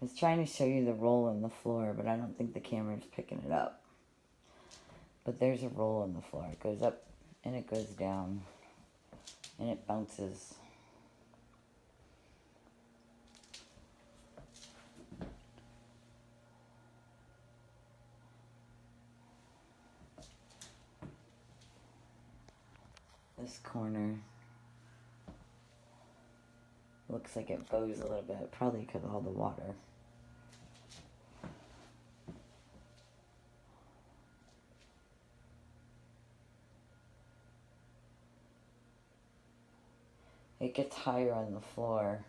I was trying to show you the roll in the floor, but I don't think the camera's picking it up. But there's a roll in the floor. It goes up and it goes down and it bounces. This corner looks like it bows a little bit, probably because of all the water. It gets higher on the floor,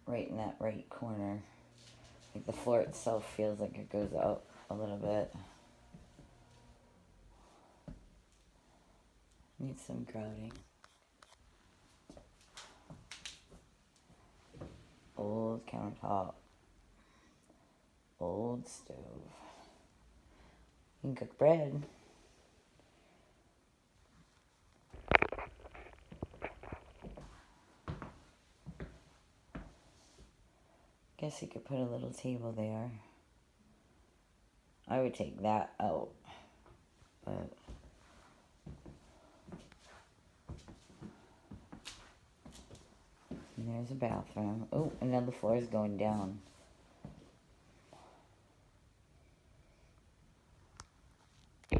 right in that right corner. Like the floor itself feels like it goes up a little bit. Needs some grouting. Old countertop. Old stove. You can cook bread. Guess you could put a little table there. I would take that out, but and there's a bathroom. Oh, and now the floor is going down.